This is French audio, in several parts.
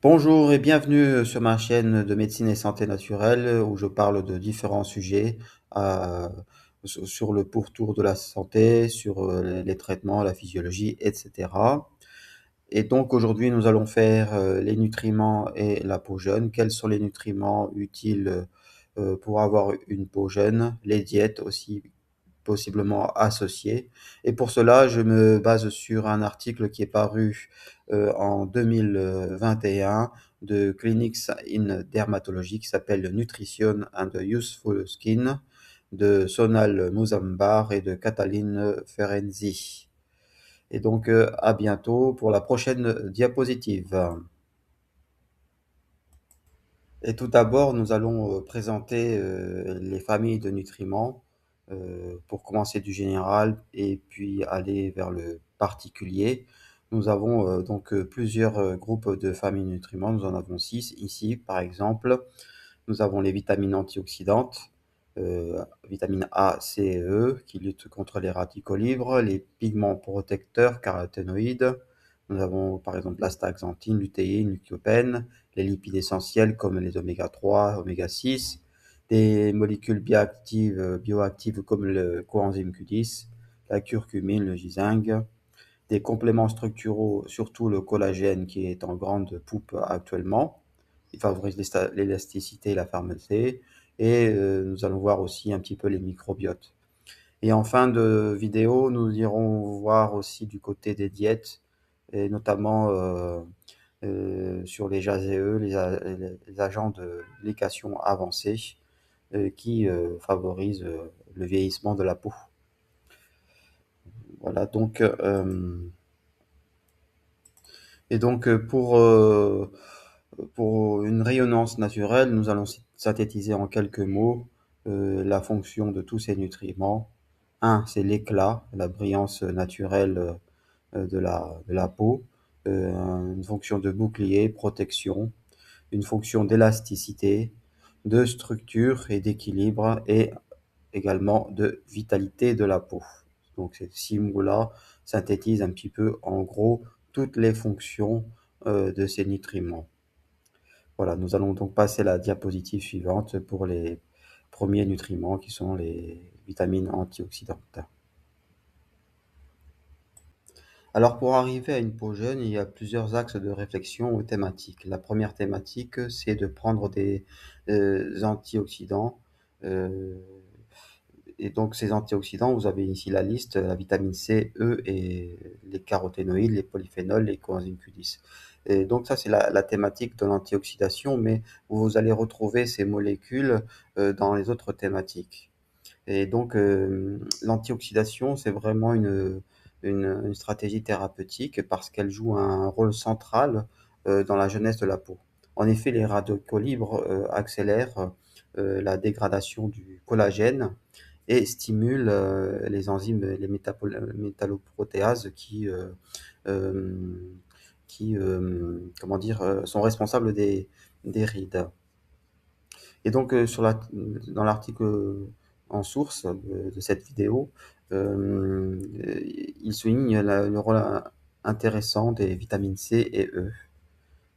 Bonjour et bienvenue sur ma chaîne de médecine et santé naturelle où je parle de différents sujets euh, sur le pourtour de la santé, sur les traitements, la physiologie, etc. Et donc aujourd'hui nous allons faire les nutriments et la peau jeune. Quels sont les nutriments utiles pour avoir une peau jeune, les diètes aussi possiblement associés. Et pour cela, je me base sur un article qui est paru en 2021 de Clinics in Dermatology qui s'appelle Nutrition and Useful Skin de Sonal Muzambar et de Cataline Ferenzi. Et donc, à bientôt pour la prochaine diapositive. Et tout d'abord, nous allons présenter les familles de nutriments pour commencer du général et puis aller vers le particulier. Nous avons plusieurs groupes de familles de nutriments. Nous en avons six ici, par exemple. Nous avons les vitamines antioxydantes, vitamines A, C et E, qui luttent contre les radicaux libres, les pigments protecteurs, caroténoïdes. Nous avons par exemple l'astaxanthine, lutéine, lycopène, les lipides essentiels comme les oméga 3, oméga 6, des molécules bioactives comme le coenzyme Q10, la curcumine, le ginseng, des compléments structuraux, surtout le collagène qui est en grande poupe actuellement. Il favorise l'élasticité et la fermeté. Et nous allons voir aussi un petit peu les microbiotes. Et en fin de vidéo, nous irons voir aussi du côté des diètes, et notamment sur les GAZE, les agents de glycation avancée, qui favorisent le vieillissement de la peau. Voilà, donc, et donc pour une rayonnance naturelle, nous allons synthétiser en quelques mots la fonction de tous ces nutriments. Un, c'est l'éclat, la brillance naturelle de la peau, une fonction de bouclier, protection, une fonction d'élasticité, de structure et d'équilibre, et également de vitalité de la peau. Donc ces six mots-là synthétisent un petit peu, en gros, toutes les fonctions de ces nutriments. Voilà, nous allons donc passer à la diapositive suivante pour les premiers nutriments qui sont les vitamines antioxydantes. Alors pour arriver à une peau jeune, il y a plusieurs axes de réflexion ou thématiques. La première thématique, c'est de prendre des antioxydants. euh, et donc ces antioxydants, vous avez ici la liste, la vitamine C, E et les caroténoïdes, les polyphénols, les coenzymes Q10. Et donc ça, c'est la thématique de l'antioxydation, mais vous allez retrouver ces molécules dans les autres thématiques. Et donc, l'antioxydation, c'est vraiment une stratégie thérapeutique parce qu'elle joue un rôle central dans la jeunesse de la peau. En effet, les radicaux libres accélèrent la dégradation du collagène et stimulent les enzymes, les métalloprotéases euh, comment dire, sont responsables des rides. Et donc, dans l'article en source de cette vidéo, il souligne le rôle intéressant des vitamines C et E.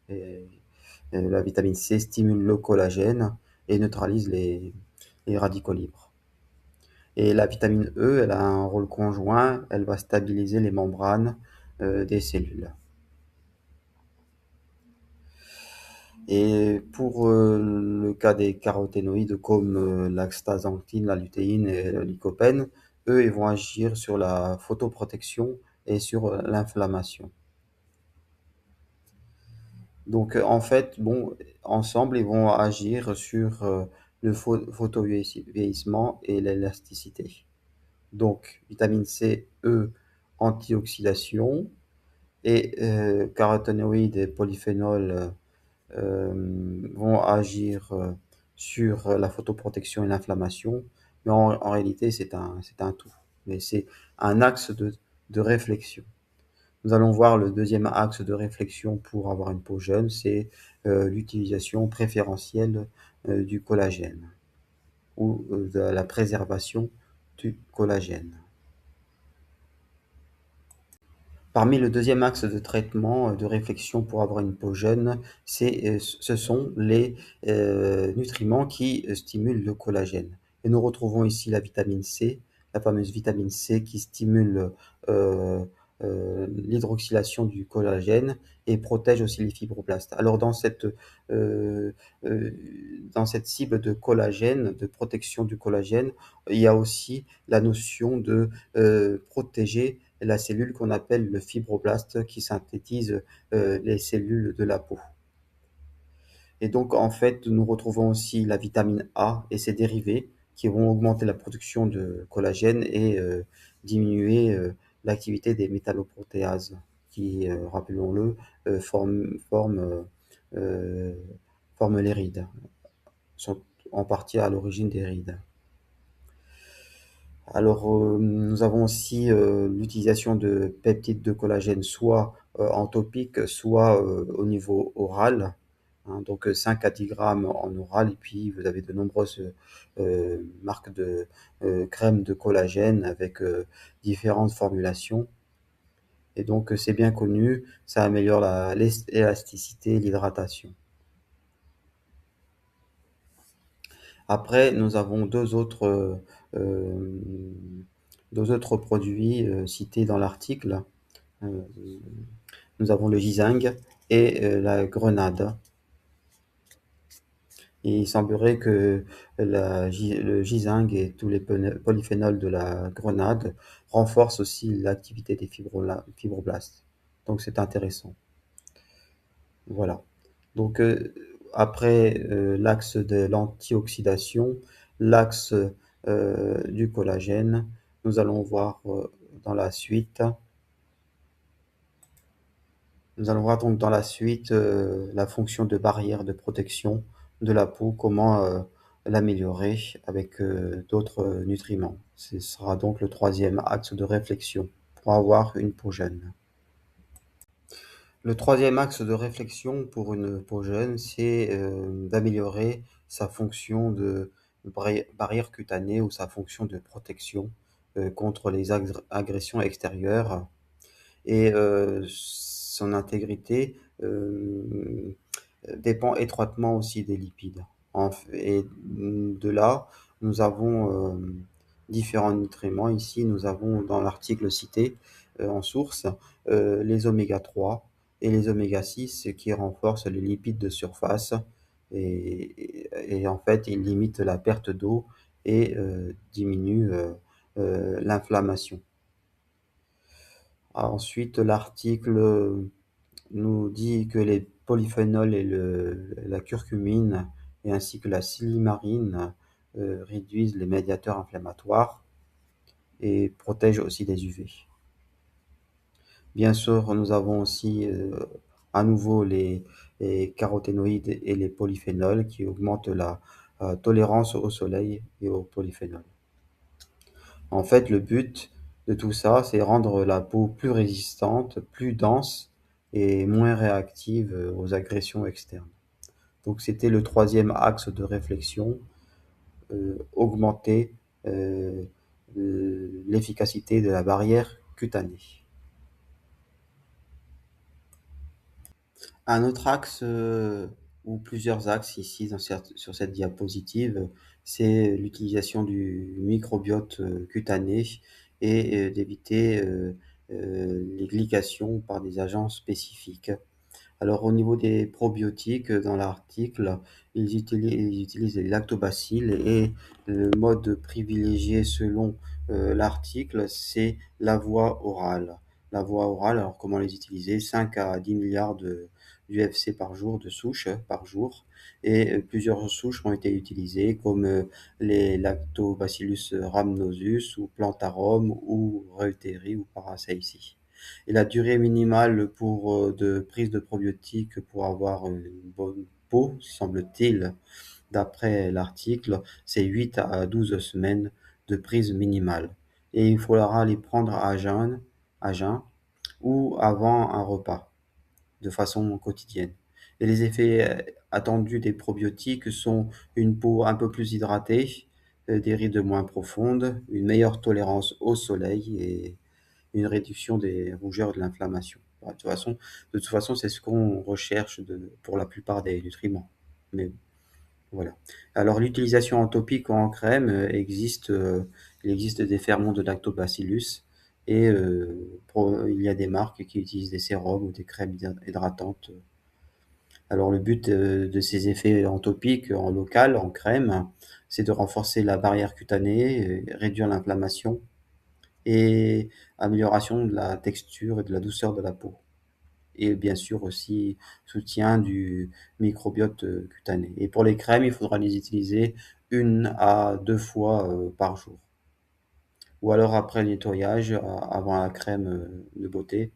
Et, la vitamine C stimule le collagène et neutralise les radicaux libres. Et la vitamine E, elle a un rôle conjoint, elle va stabiliser les membranes des cellules. Et pour le cas des caroténoïdes comme l'astaxanthine, la lutéine et le lycopène, eux, ils vont agir sur la photoprotection et sur l'inflammation. Donc, en fait, bon, ensemble, ils vont agir sur le photovieillissement et l'élasticité. Donc, vitamine C, E, antioxydation, et caroténoïdes et polyphénols vont agir sur la photoprotection et l'inflammation, mais en réalité, c'est un tout. Mais c'est un axe de réflexion. Nous allons voir le deuxième axe de réflexion pour avoir une peau jeune, c'est l'utilisation préférentielle du collagène ou de la préservation du collagène. Parmi le deuxième axe de traitement, de réflexion pour avoir une peau jeune, ce sont les nutriments qui stimulent le collagène. Et nous retrouvons ici la vitamine C, la fameuse vitamine C qui stimule euh, l'hydroxylation du collagène et protège aussi les fibroblastes. Alors euh, euh, dans cette cible de collagène, de protection du collagène, il y a aussi la notion de protéger la cellule qu'on appelle le fibroblast qui synthétise les cellules de la peau. Et donc, en fait, nous retrouvons aussi la vitamine A et ses dérivés qui vont augmenter la production de collagène et diminuer l'activité des métalloprotéases qui, rappelons-le, forment, euh, forment les rides, sont en partie à l'origine des rides. Alors, nous avons aussi l'utilisation de peptides de collagène, soit en topique, soit au niveau oral. Hein, donc 5 à 10 grammes en oral, et puis vous avez de nombreuses marques de crèmes de collagène avec différentes formulations. Et donc c'est bien connu, ça améliore l'élasticité et l'hydratation. Après, nous avons euh, deux autres produits cités dans l'article. Euh, Nous avons le ginseng et la grenade. Et il semblerait que le ginseng et tous les polyphénols de la grenade renforcent aussi l'activité des fibroblastes. Donc c'est intéressant. Voilà. Donc après l'axe de l'antioxydation, l'axe du collagène, nous allons voir dans la suite. Nous allons voir donc dans la suite la fonction de barrière de protection de la peau, comment l'améliorer avec d'autres nutriments. Ce sera donc le troisième axe de réflexion pour avoir une peau jeune. Le troisième axe de réflexion pour une peau jeune, c'est d'améliorer sa fonction de barrière cutanée ou sa fonction de protection contre les agressions extérieures et son intégrité dépend étroitement aussi des lipides. Et de là, nous avons différents nutriments. Ici, nous avons dans l'article cité en source les oméga 3 et les oméga 6 qui renforcent les lipides de surface et en fait, ils limitent la perte d'eau et diminuent l'inflammation. Ensuite, l'article nous dit que les polyphénols et la curcumine et ainsi que la silimarine réduisent les médiateurs inflammatoires et protègent aussi des UV. Bien sûr, nous avons aussi à nouveau les caroténoïdes et les polyphénols qui augmentent la tolérance au soleil et aux polyphénols. En fait, le but de tout ça, c'est rendre la peau plus résistante, plus dense et moins réactive aux agressions externes. Donc c'était le troisième axe de réflexion, augmenter euh, l'efficacité de la barrière cutanée. Un autre axe, ou plusieurs axes ici sur cette diapositive, c'est l'utilisation du microbiote cutané et d'éviter les glycations par des agents spécifiques. Alors au niveau des probiotiques, dans l'article, ils utilisent les lactobacilles et le mode privilégié selon l'article, c'est la voie orale. La voie orale, alors comment les utiliser? 5 à 10 milliards d'UFC par jour, de souches par jour, et plusieurs souches ont été utilisées comme les Lactobacillus rhamnosus ou Plantarum ou Reuteri ou Paraceici. Et la durée minimale de prise de probiotiques pour avoir une bonne peau, semble-t-il, d'après l'article, c'est 8 à 12 semaines de prise minimale. Et il faudra les prendre à jeun ou avant un repas, de façon quotidienne. Et les effets attendus des probiotiques sont une peau un peu plus hydratée, des rides moins profondes, une meilleure tolérance au soleil une réduction des rougeurs et de l'inflammation. Bah, de toute façon, c'est ce qu'on recherche pour la plupart des nutriments. Mais voilà. Alors l'utilisation en topique ou en crème il existe des ferments de lactobacillus et il y a des marques qui utilisent des sérums ou des crèmes hydratantes. Alors le but de ces effets en topique, en local, en crème, c'est de renforcer la barrière cutanée, réduire l'inflammation et amélioration de la texture et de la douceur de la peau. Et bien sûr aussi soutien du microbiote cutané. Et pour les crèmes, il faudra les utiliser 1 à 2 fois par jour. Ou alors après le nettoyage, avant la crème de beauté.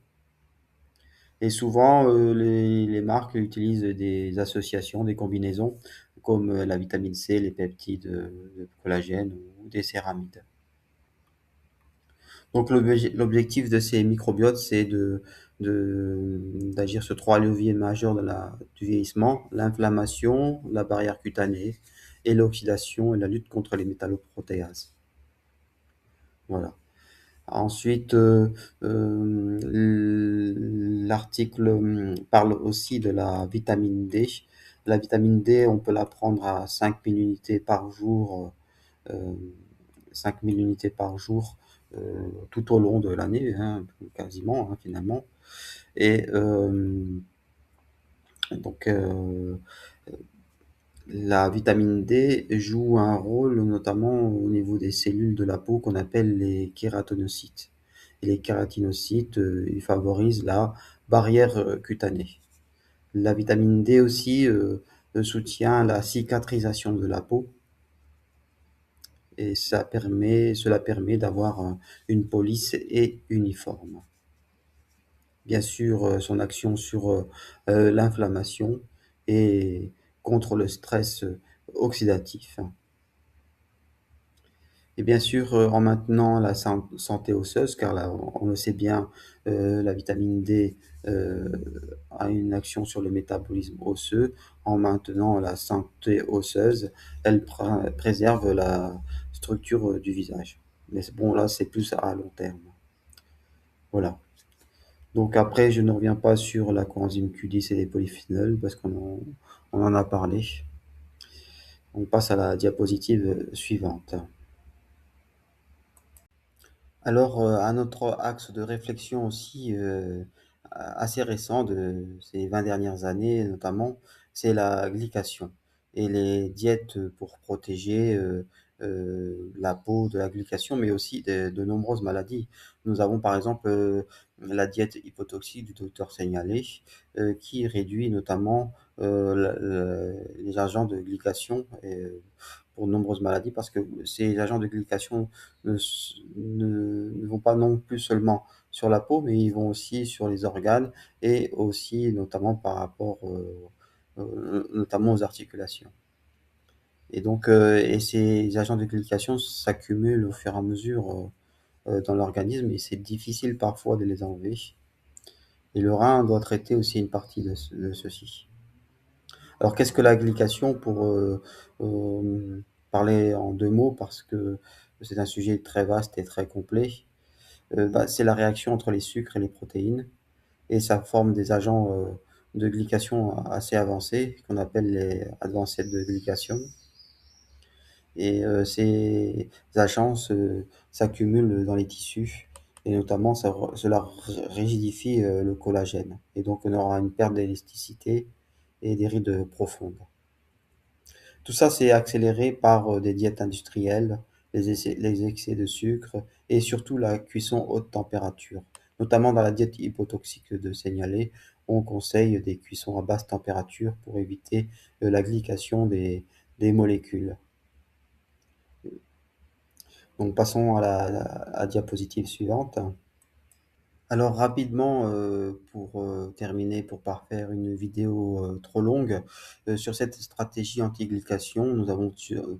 Et souvent, les marques utilisent des associations, des combinaisons, comme la vitamine C, les peptides de collagène ou des céramides. Donc l'objectif de ces microbiotes, c'est d'agir sur 3 leviers majeurs du vieillissement: l'inflammation, la barrière cutanée et l'oxydation et la lutte contre les métalloprotéases. Voilà. Ensuite, l'article parle aussi de la vitamine D. La vitamine D, on peut la prendre à 5000 unités par jour, 5000 unités par jour tout au long de l'année, hein, quasiment, hein, finalement. Et donc, la vitamine D joue un rôle notamment au niveau des cellules de la peau qu'on appelle les kératinocytes. Et les kératinocytes, ils favorisent la barrière cutanée. La vitamine D aussi soutient la cicatrisation de la peau et cela permet d'avoir une peau lisse et uniforme. Bien sûr, son action sur l'inflammation et contre le stress oxydatif. Et bien sûr, en maintenant la santé osseuse, car là, on le sait bien, la vitamine D a une action sur le métabolisme osseux. En maintenant la santé osseuse, elle préserve la structure du visage. Mais bon, là, c'est plus à long terme. Voilà. Donc après, je ne reviens pas sur la coenzyme Q10 et les polyphénols parce on en a parlé. On passe à la diapositive suivante. Alors, un autre axe de réflexion aussi assez récent de ces 20 dernières années notamment, c'est la glycation et les diètes pour protéger la peau de la glycation, mais aussi de nombreuses maladies. Nous avons par exemple la diète hypotoxique du docteur Seignalé qui réduit notamment les agents de glycation pour de nombreuses maladies parce que ces agents de glycation ne, ne vont pas non plus seulement sur la peau, mais ils vont aussi sur les organes et aussi notamment par rapport notamment aux articulations. Et donc, et ces agents de glycation s'accumulent au fur et à mesure dans l'organisme et c'est difficile parfois de les enlever. Et le rein doit traiter aussi une partie de ceci. Alors, qu'est-ce que la glycation pour parler en 2 mots parce que c'est un sujet très vaste et très complet. Bah, c'est la réaction entre les sucres et les protéines et ça forme des agents de glycation assez avancés qu'on appelle les advanced de glycation. Et ces agents s'accumulent dans les tissus et notamment cela rigidifie le collagène. Et donc on aura une perte d'élasticité et des rides profondes. Tout ça, c'est accéléré par des diètes industrielles, les excès de sucre et surtout la cuisson haute température. Notamment dans la diète hypotoxique de Seignalé, on conseille des cuissons à basse température pour éviter la glycation des molécules. Donc passons à la diapositive suivante. Alors rapidement, pour terminer, pour pas faire une vidéo trop longue, sur cette stratégie anti-glycation, nous avons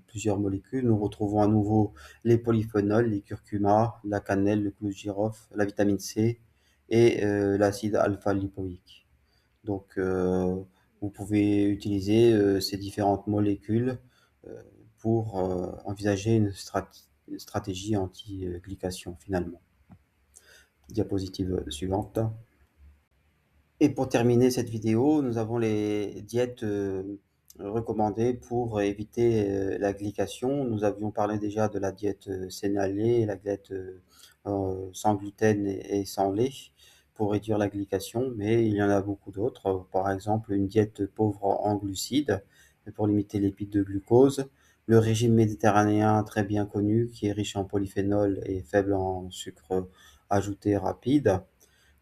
plusieurs molécules. Nous retrouvons à nouveau les polyphénols, les curcuma, la cannelle, le clou de girofle, la vitamine C et l'acide alpha-lipoïque. Donc, vous pouvez utiliser ces différentes molécules euh, pour envisager une stratégie anti-glycation finalement. Diapositive suivante. Et pour terminer cette vidéo, nous avons les diètes recommandées pour éviter la glycation. Nous avions parlé déjà de la diète cénalée, la diète sans gluten et sans lait pour réduire la glycation, mais il y en a beaucoup d'autres. Par exemple, une diète pauvre en glucides pour limiter les pics de glucose. Le régime méditerranéen très bien connu qui est riche en polyphénol et faible en sucre ajouté rapide.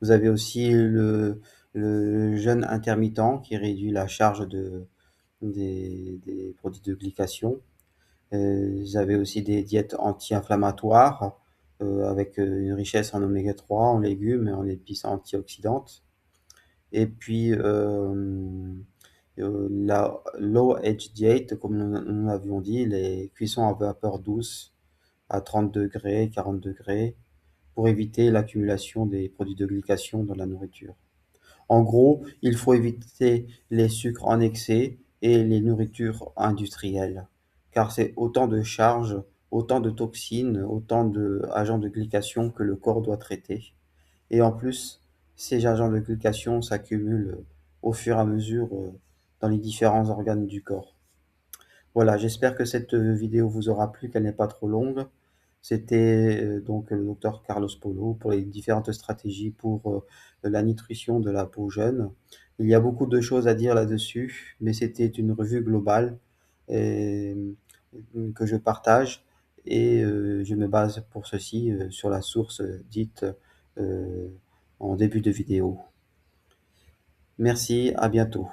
Vous avez aussi le jeûne intermittent qui réduit la charge des produits de glycation. Vous avez aussi des diètes anti-inflammatoires avec une richesse en oméga 3, en légumes et en épices antioxydantes. Et puis la low age diet, comme nous l'avions dit, les cuissons à vapeur douce à 30 degrés, 40 degrés, pour éviter l'accumulation des produits de glycation dans la nourriture. En gros, il faut éviter les sucres en excès et les nourritures industrielles, car c'est autant de charges, autant de toxines, autant d'agents de glycation que le corps doit traiter. Et en plus, ces agents de glycation s'accumulent au fur et à mesure dans les différents organes du corps. Voilà, j'espère que cette vidéo vous aura plu, qu'elle n'est pas trop longue. C'était donc le docteur Carlos Polo pour les différentes stratégies pour la nutrition de la peau jeune. Il y a beaucoup de choses à dire là-dessus, mais c'était une revue globale et, que je partage et je me base pour ceci sur la source dite euh, en début de vidéo. Merci, à bientôt.